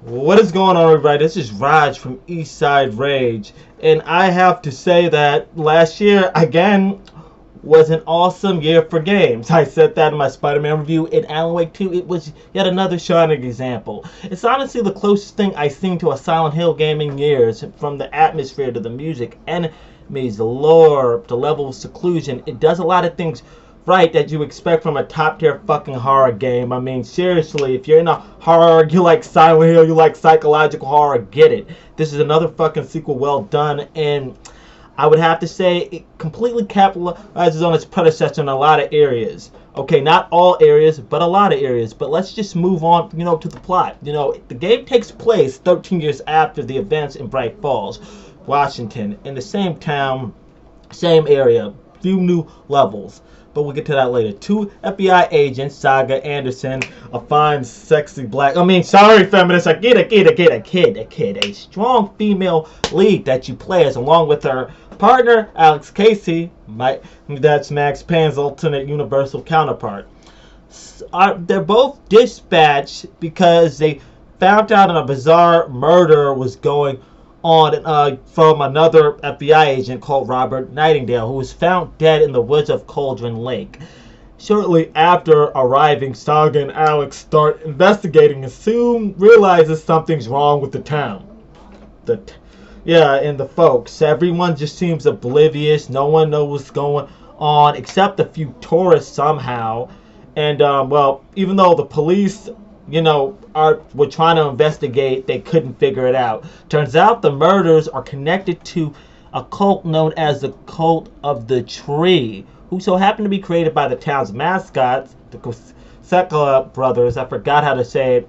What is going on, everybody? This is Raj from Eastside Rage, and I have to say that last year, again, was an awesome year for games. I said that in my Spider-Man review. In Alan Wake 2, it was yet another shining example. It's honestly the closest thing I've seen to a Silent Hill game in years, from the atmosphere to the music, enemies, the lore, the level of seclusion. It does a lot of things right that you expect from a top tier fucking horror game. I mean, seriously, if you're in a horror, you like Silent Hill, you like psychological horror, get it. This is another fucking sequel well done, and I would have to say it completely capitalizes on its predecessor in a lot of areas. Okay, not all areas, but a lot of areas. But let's just move on, to the plot. The game takes place 13 years after the events in Bright Falls, Washington, in the same town, same area, few new levels. But we'll get to that later. Two FBI agents, Saga Anderson, a fine, sexy black, sorry, feminist, I get it, a strong female lead that you play as, along with her partner, Alex Casey, that's Max Payne's alternate universal counterpart. They're both dispatched because they found out a bizarre murder was going on from another FBI agent called Robert Nightingale, who was found dead in the woods of Cauldron Lake. Shortly after arriving, Saga and Alex start investigating and soon realizes something's wrong with the town. And the folks. Everyone just seems oblivious. No one knows what's going on except a few tourists somehow. And, even though the police were trying to investigate, they couldn't figure it out. Turns out the murders are connected to a cult known as the Cult of the Tree, who so happened to be created by the town's mascots, the Kosekala brothers. I forgot how to say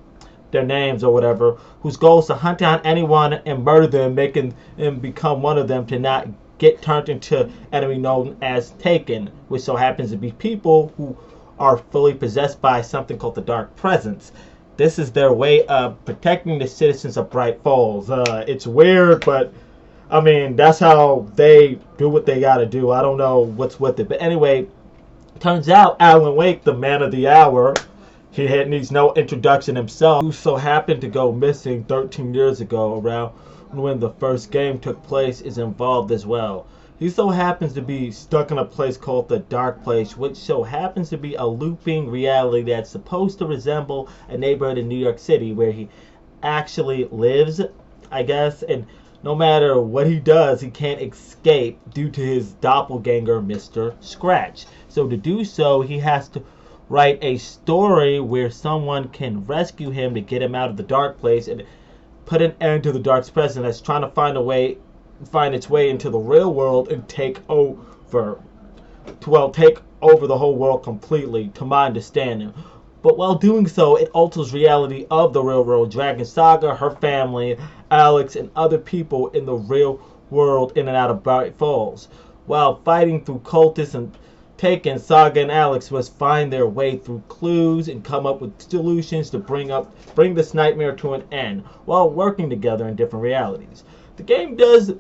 their names or whatever, whose goal is to hunt down anyone and murder them, making them become one of them to not get turned into enemy known as Taken, which so happens to be people who are fully possessed by something called the Dark Presence. This is their way of protecting the citizens of Bright Falls. It's weird, but that's how they do what they gotta do. I don't know what's with it. But anyway, turns out Alan Wake, the man of the hour, he needs no introduction himself, who so happened to go missing 13 years ago, around when the first game took place, is involved as well. He so happens to be stuck in a place called the Dark Place, which so happens to be a looping reality that's supposed to resemble a neighborhood in New York City where he actually lives, I guess, and no matter what he does, he can't escape due to his doppelganger, Mr. Scratch. So to do so, he has to write a story where someone can rescue him to get him out of the Dark Place and put an end to the Dark Presence that's trying to find its way into the real world and take over the whole world completely, to my understanding. But while doing so, it alters reality of the real world, dragging Saga, her family, Alex, and other people in the real world in and out of Bright Falls. While fighting through cultists and Taken, Saga and Alex must find their way through clues and come up with solutions to bring this nightmare to an end, while working together in different realities. The game does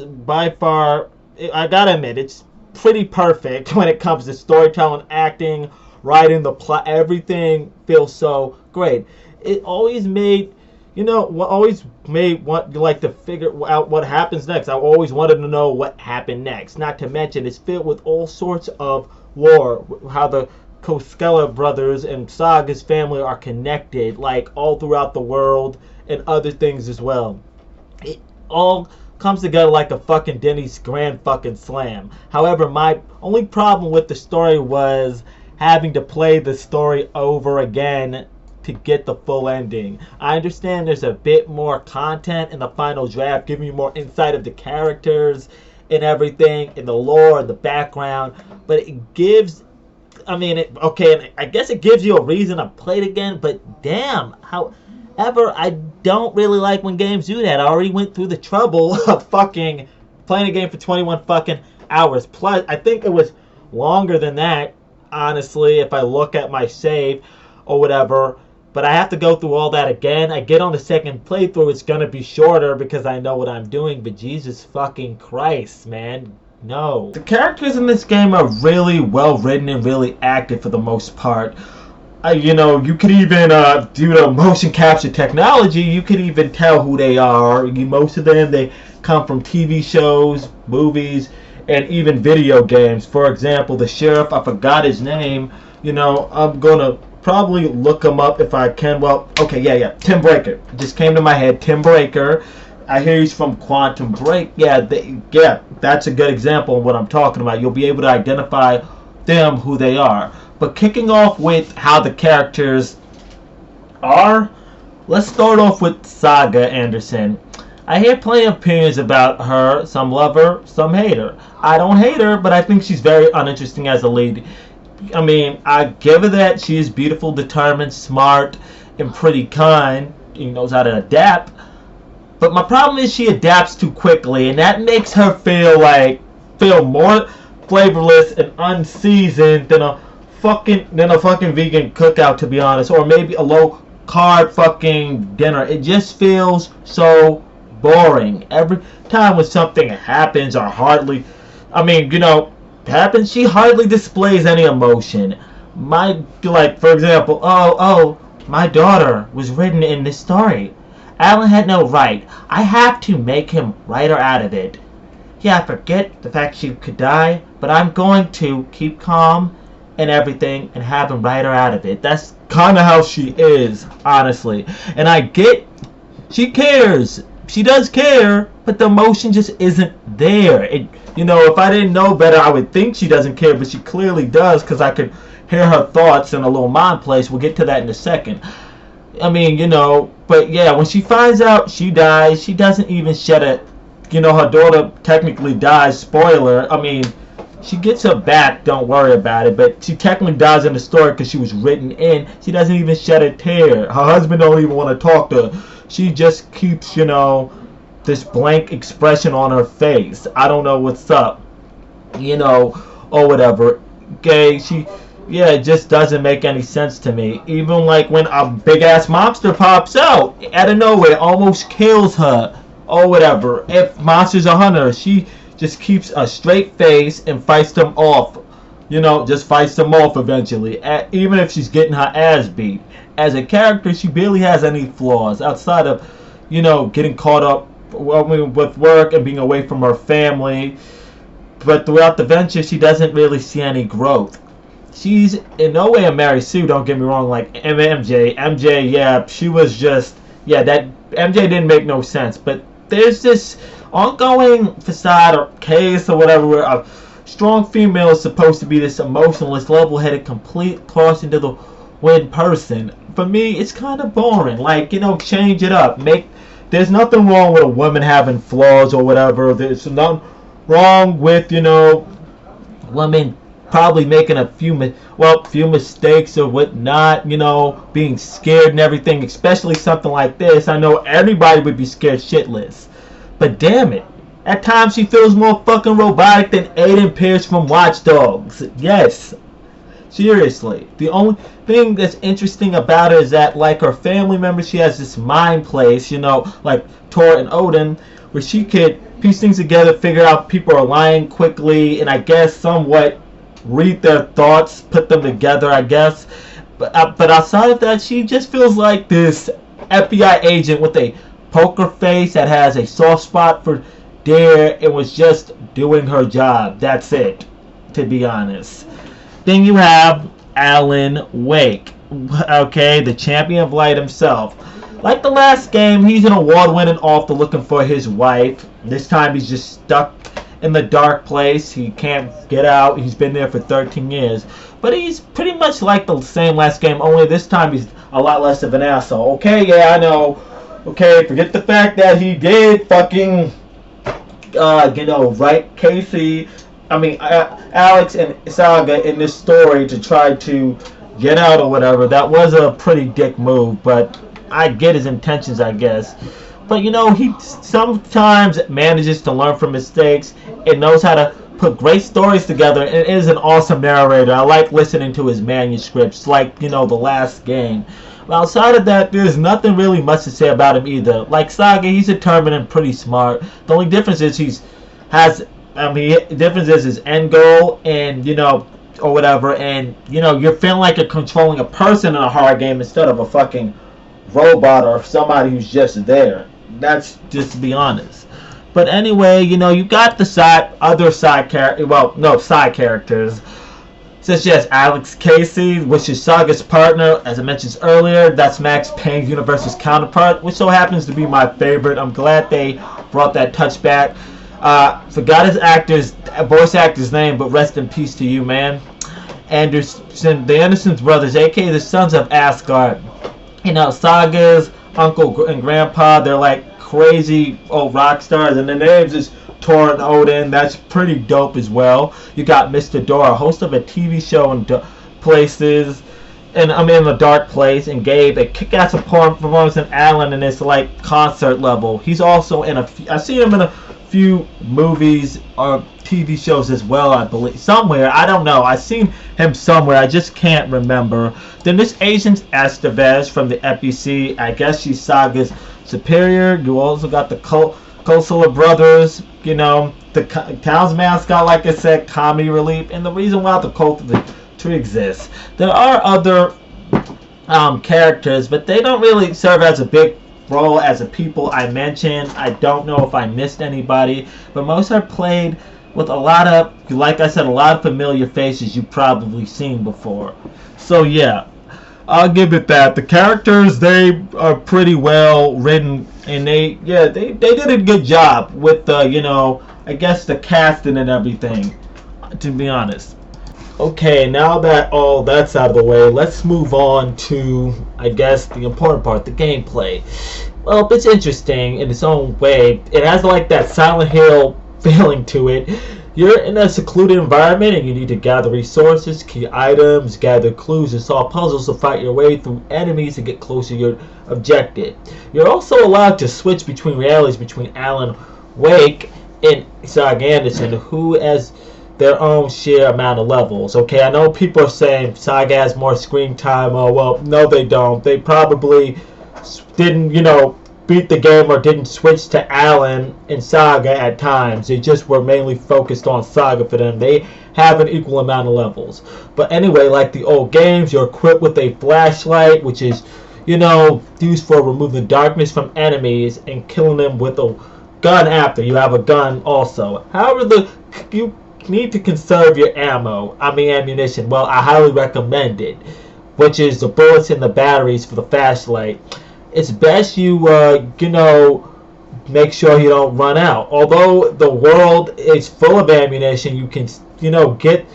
by far, I gotta admit, it's pretty perfect when it comes to storytelling, acting, writing, the plot. Everything feels so great. It always made what you like to figure out what happens next. I always wanted to know what happened next. Not to mention, it's filled with all sorts of lore, how the Koskela brothers and Saga's family are connected, like all throughout the world, and other things as well. It all comes together like a fucking Denny's Grand fucking Slam. However, my only problem with the story was having to play the story over again to get the full ending. I understand there's a bit more content in the final draft, giving you more insight of the characters and everything, in the lore and the background, but it gives, I guess it gives you a reason to play it again, but damn, however, I don't really like when games do that. I already went through the trouble of fucking playing a game for 21 fucking hours. Plus, I think it was longer than that, honestly, if I look at my save or whatever. But I have to go through all that again. I get on the second playthrough, it's gonna be shorter because I know what I'm doing, but Jesus fucking Christ, man. No. The characters in this game are really well written and really acted for the most part. You could even due to motion capture technology, you could even tell who they are. Most of them, they come from TV shows, movies, and even video games. For example, the sheriff, I forgot his name. I'm gonna probably look him up if I can. Well, okay, yeah, Tim Breaker. It just came to my head. Tim Breaker. I hear he's from Quantum Break. Yeah, that's a good example of what I'm talking about. You'll be able to identify them, who they are. But kicking off with how the characters are, let's start off with Saga Anderson. I hear plenty of opinions about her. Some love her, some hate her. I don't hate her, but I think she's very uninteresting as a lead. I give her that she is beautiful, determined, smart, and pretty kind. She knows how to adapt. But my problem is she adapts too quickly, and that makes her feel more flavorless and unseasoned than a fucking vegan cookout, to be honest, or maybe a low carb fucking dinner. It just feels so boring every time when something happens or happens. She hardly displays any emotion. For example, my daughter was written in this story. Alan had no right. I have to make him write her out of it. Yeah, I forget the fact she could die, but I'm going to keep calm and everything and have him write her out of it. That's kind of how she is, honestly. And I get she cares. She does care, but the emotion just isn't there. If I didn't know better, I would think she doesn't care, but she clearly does because I could hear her thoughts in a little mind place. We'll get to that in a second. But yeah, when she finds out she dies, she doesn't even shed a, her daughter technically dies, spoiler. She gets her back, don't worry about it, but she technically dies in the story because she was written in. She doesn't even shed a tear. Her husband don't even want to talk to her. She just keeps, this blank expression on her face. I don't know what's up, or whatever. Okay, it just doesn't make any sense to me. Even like when a big ass monster pops out out of nowhere, almost kills her, or whatever. If monsters are hunter, she just keeps a straight face and fights them off. Just fights them off eventually. Even if she's getting her ass beat. As a character, she barely has any flaws outside of, getting caught up with work and being away from her family. But throughout the venture, she doesn't really see any growth. She's in no way a Mary Sue, don't get me wrong, like MJ. MJ, yeah, she was just, that MJ didn't make no sense. But there's this ongoing facade or case or whatever where a strong female is supposed to be this emotionless, level-headed, complete cross into the wind person. For me, it's kind of boring. Change it up. There's nothing wrong with a woman having flaws or whatever. There's nothing wrong with, women probably making a few mistakes or whatnot, being scared and everything, especially something like this. I know everybody would be scared shitless. But damn it, at times she feels more fucking robotic than Aiden Pierce from Watch Dogs. Yes. Seriously. The only thing that's interesting about her is that, like her family members, she has this mind place, like Tor and Odin, where she could piece things together, figure out people are lying quickly, and I guess somewhat read their thoughts, put them together, I guess. But outside of that, she just feels like this FBI agent with a poker face that has a soft spot for Dare and was just doing her job. That's it, to be honest. Then you have Alan Wake, okay, the champion of light himself. Like the last game, he's an award-winning author looking for his wife. This time he's just stuck in the dark place. He can't get out. He's been there for 13 years. But he's pretty much like the same last game, only this time he's a lot less of an asshole. Okay, yeah, I know. Okay, forget the fact that he did fucking, right Casey, Alex and Saga in this story to try to get out or whatever. That was a pretty dick move, but I get his intentions, I guess. But he sometimes manages to learn from mistakes and knows how to put great stories together and is an awesome narrator. I like listening to his manuscripts, like, the last game. But outside of that, there's nothing really much to say about him either. Like Saga, he's determined and pretty smart. The only difference is the difference is his end goal and, or whatever, and you're feeling like you're controlling a person in a horror game instead of a fucking robot or somebody who's just there. That's just to be honest. But anyway, you got the side characters, such as Alex Casey, which is Saga's partner, as I mentioned earlier. That's Max Payne's universe's counterpart, which so happens to be my favorite. I'm glad they brought that touch back. Forgot his voice actor's name, but rest in peace to you, man. The Anderson brothers, aka the Sons of Asgard. Saga's uncle and grandpa, they're like crazy old rock stars, and their names is Thor and Odin. That's pretty dope as well. You got Mr. Dora, host of a TV show in places, and I'm in a dark place, and gave a kick-ass performance in Alan, and it's like concert level. He's also in I see him in a few movies or TV shows as well, I believe. Somewhere, I don't know. I've seen him somewhere, I just can't remember. Then this Agent Estevez from the FBC, I guess she's Saga's superior. You also got the Kosala brothers, the town's mascot, like I said, comedy relief, and the reason why the Cult of the Tree exists. There are other characters, but they don't really serve as a big role as the people I mentioned. I don't know if I missed anybody, but most are played with a lot of, like I said, a lot of familiar faces you've probably seen before. So yeah, I'll give it that. The characters, they are pretty well written, and they did a good job with the, I guess the casting and everything, to be honest. Okay, now that all that's out of the way, let's move on to, I guess, the important part, the gameplay. Well, it's interesting in its own way. It has like that Silent Hill feeling to it. You're in a secluded environment and you need to gather resources, key items, gather clues, and solve puzzles to fight your way through enemies and get closer to your objective. You're also allowed to switch between realities between Alan Wake and Saga Anderson, who has their own sheer amount of levels. Okay, I know people are saying Saga has more screen time. Oh, well, no they don't. They probably didn't, beat the game or didn't switch to Alan and Saga at times. They just were mainly focused on Saga for them. They have an equal amount of levels. But anyway, like the old games, you're equipped with a flashlight, which is, used for removing darkness from enemies and killing them with a gun after. You have a gun also. However, you need to conserve your ammunition. Well, I highly recommend it, which is the bullets and the batteries for the flashlight. It's best you make sure you don't run out. Although the world is full of ammunition, you can get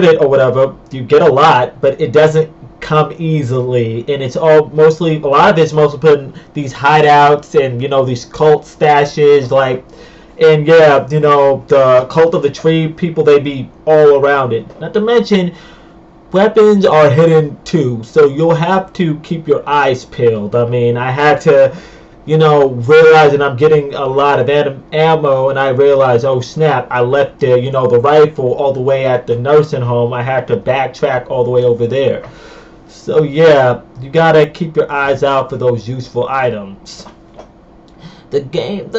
it or whatever. You get a lot, but it doesn't come easily, and a lot of it's mostly put in these hideouts and these cult stashes, and yeah, the Cult of the Tree people, they be all around it. Not to mention, weapons are hidden too, so you'll have to keep your eyes peeled. I mean, I had to, realize that I'm getting a lot of ammo, and I realized, oh snap, I left the rifle all the way at the nursing home. I had to backtrack all the way over there. So yeah, you gotta keep your eyes out for those useful items. The game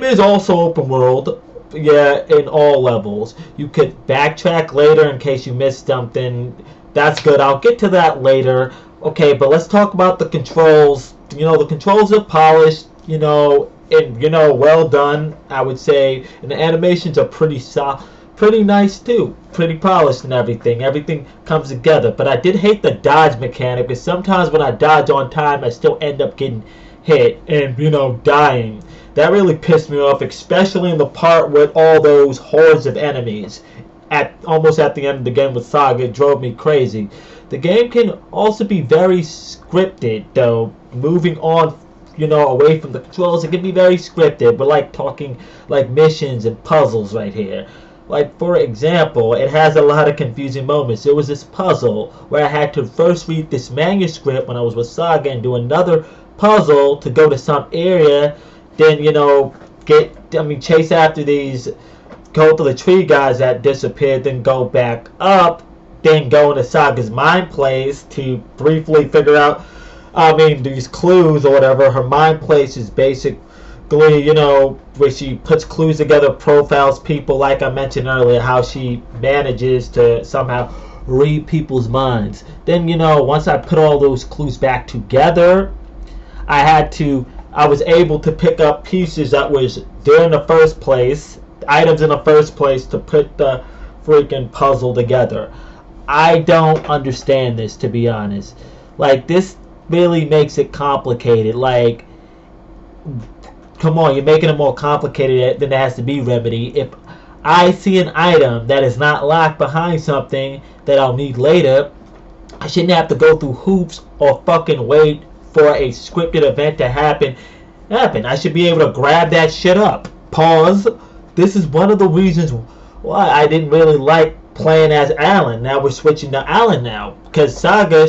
is also open world. Yeah, in all levels. You could backtrack later in case you missed something. That's good. I'll get to that later. Okay, but let's talk about the controls. The controls are polished, and well done, I would say. And the animations are pretty nice too. Pretty polished and everything. Everything comes together. But I did hate the dodge mechanic, because sometimes when I dodge on time, I still end up getting hit and dying. That really pissed me off, especially in the part with all those hordes of enemies almost at the end of the game with Saga. It drove me crazy. The game can also be very scripted, though. Moving on, away from the controls, it can be very scripted. But talking missions and puzzles right here. For example, it has a lot of confusing moments. There was this puzzle where I had to first read this manuscript when I was with Saga and do another puzzle to go to some area. Then, chase after these Cult of the Tree guys that disappeared, then go back up, then go into Saga's mind place to briefly figure out, these clues or whatever. Her mind place is basically basically, where she puts clues together, profiles people, like I mentioned earlier, how she manages to somehow read people's minds. Then, once I put all those clues back together, I was able to pick up pieces that was there in the first place, items in the first place, to put the freaking puzzle together. I don't understand this, to be honest. Like, this really makes it complicated. Like, come on, you're making it more complicated than it has to be, Remedy. If I see an item that is not locked behind something that I'll need later, I shouldn't have to go through hoops or fucking wait for a scripted event to happen. I should be able to grab that shit up. Pause. This is one of the reasons why I didn't really like playing as Alan. Now we're switching to Alan now. Because Saga,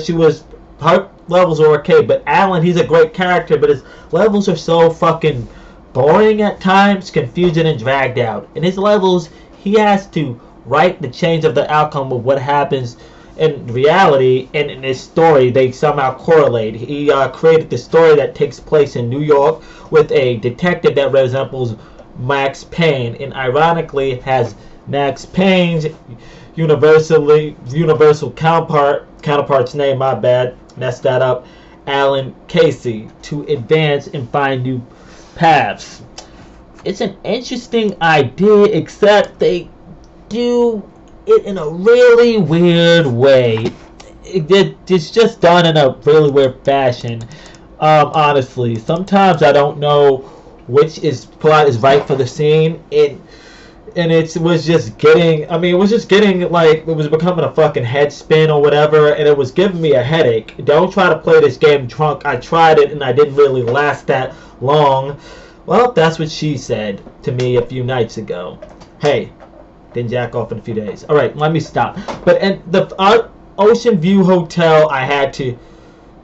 her levels are okay, but Alan, he's a great character, but his levels are so fucking boring at times, confusing and dragged out. In his levels, he has to write the change of the outcome of what happens in reality, and in his story they somehow correlate. He created the story that takes place in New York with a detective that resembles Max Payne, and ironically has Max Payne's universal counterpart's name, my bad, messed that up, Alan Casey, to advance and find new paths. It's an interesting idea, except they do it in a really weird way. It's just done in a really weird fashion. Honestly, sometimes I don't know which plot is right for the scene. It was just getting, like, it was becoming a fucking head spin or whatever, and it was giving me a headache. Don't try to play this game drunk. I tried it and I didn't really last that long. Well, that's what she said to me a few nights ago. Hey, then jack off in a few days. Alright, let me stop. But the Ocean View Hotel, I had to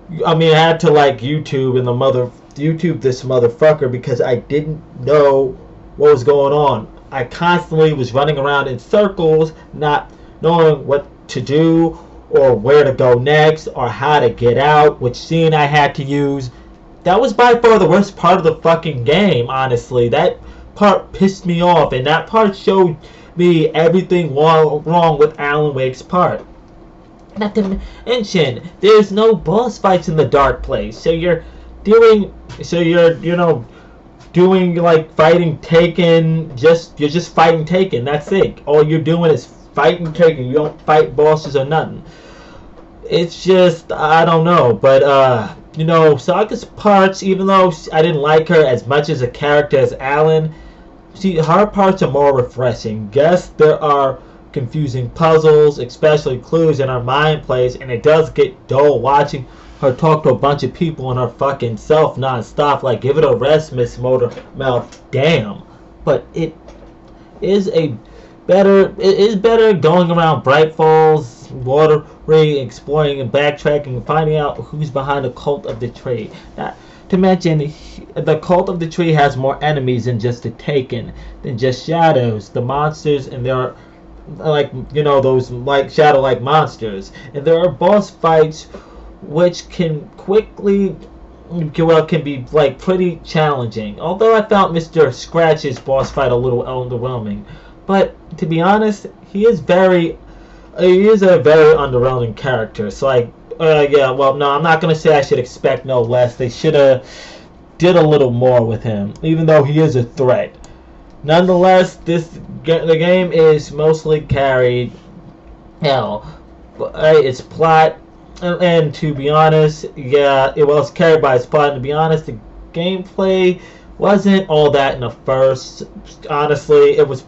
like YouTube this motherfucker, because I didn't know what was going on. I constantly was running around in circles, not knowing what to do or where to go next or how to get out, which scene I had to use. That was by far the worst part of the fucking game, honestly. That part pissed me off, and that part showed me everything wrong with Alan Wake's part. Not to mention, there's no boss fights in the dark place, so you're doing like fighting Taken. You're just fighting Taken. That's it. All you're doing is fighting Taken. You don't fight bosses or nothing. It's just, I don't know, but Saga's parts, even though I didn't like her as much as a character as Alan, her parts are more refreshing. Yes, there are confusing puzzles, especially clues in her mind plays, and it does get dull watching her talk to a bunch of people in her fucking self non-stop. Like, give it a rest, Miss Motormouth. Damn. But it is better going around Bright Falls, Watery, exploring and backtracking and finding out who's behind the Cult of the Tree. Not to mention, the Cult of the Tree has more enemies than just the Taken, than just shadows, the monsters, and there are those like shadow-like monsters, and there are boss fights which can be like pretty challenging. Although I found Mr. Scratch's boss fight a little underwhelming, but to be honest, he is a very underwhelming character. So I'm not gonna say I should expect no less. They should have did a little more with him, even though he is a threat. Nonetheless, the game is mostly carried, its plot, and to be honest, it was carried by its plot. And to be honest, the gameplay wasn't all that in the first. Honestly, it was,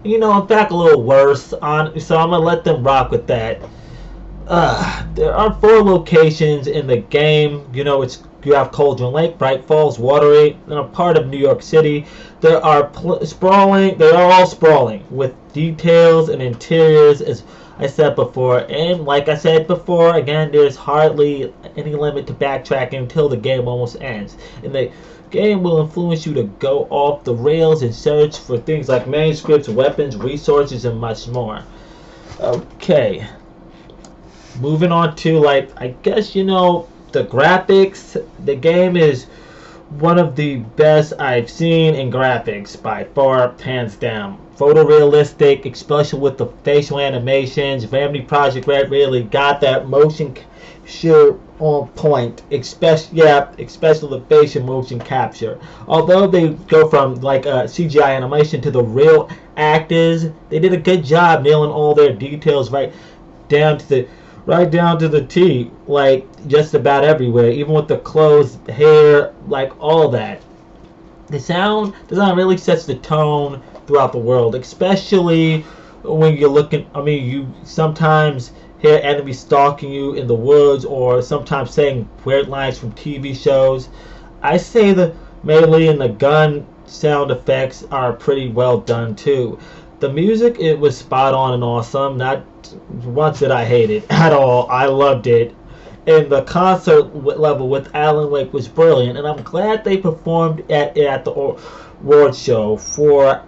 in fact, a little worse. So I'm gonna let them rock with that. There are 4 locations in the game. You have Cauldron Lake, Bright Falls, Watery, and a part of New York City. There are sprawling. They are all sprawling with details and interiors, as I said before. And like I said before, again, there's hardly any limit to backtracking until the game almost ends. And the game will influence you to go off the rails and search for things like manuscripts, weapons, resources, and much more. Okay. Moving on to, the graphics. The game is one of the best I've seen in graphics by far, hands down. Photorealistic, especially with the facial animations. Remedy Project Red really got that motion capture on point, especially the facial motion capture. Although they go from like CGI animation to the real actors, they did a good job nailing all their details down to the down to the T, like just about everywhere, even with the clothes, hair, like all that. The sound design really sets the tone throughout the world, especially when you're looking. I mean, you sometimes hear enemies stalking you in the woods, or sometimes saying weird lines from TV shows. I say the melee and the gun sound effects are pretty well done too. The music, it was spot on and awesome. Not once did I hate it at all. I loved it. And the concert level with Alan Wake was brilliant. And I'm glad they performed at the award show for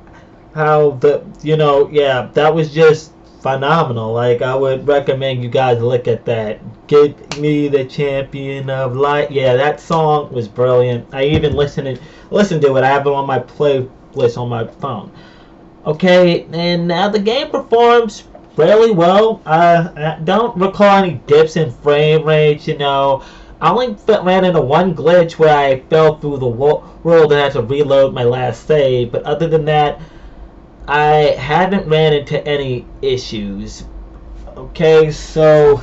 how that was just phenomenal. Like, I would recommend you guys look at that. Give me the champion of light. Yeah, that song was brilliant. I even listened to it. I have it on my playlist on my phone. Okay, and now the game performs fairly well. I don't recall any dips in frame rate, I only ran into one glitch where I fell through the world and had to reload my last save, but other than that, I haven't ran into any issues. Okay, so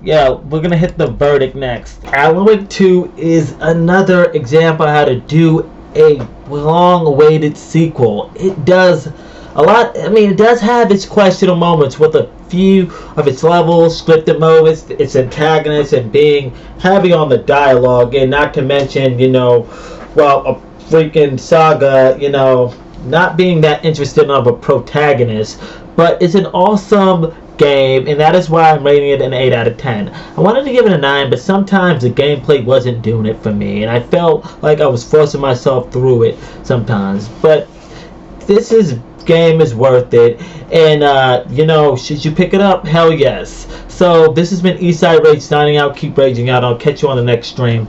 yeah, we're gonna hit the verdict next. Alan Wake 2 is another example of how to do a long-awaited sequel. It does a lot. I mean, it does have its questionable moments with a few of its levels, scripted moments, its antagonists, and being heavy on the dialogue, and not to mention, a freaking Saga, not being that interested of a protagonist. But it's an awesome game, and that is why I'm rating it an 8 out of 10. I wanted to give it a 9, but sometimes the gameplay wasn't doing it for me, and I felt like I was forcing myself through it sometimes. But this game is worth it, and should you pick it up? Hell yes. So this has been Eastside Rage signing out. Keep raging out. I'll catch you on the next stream.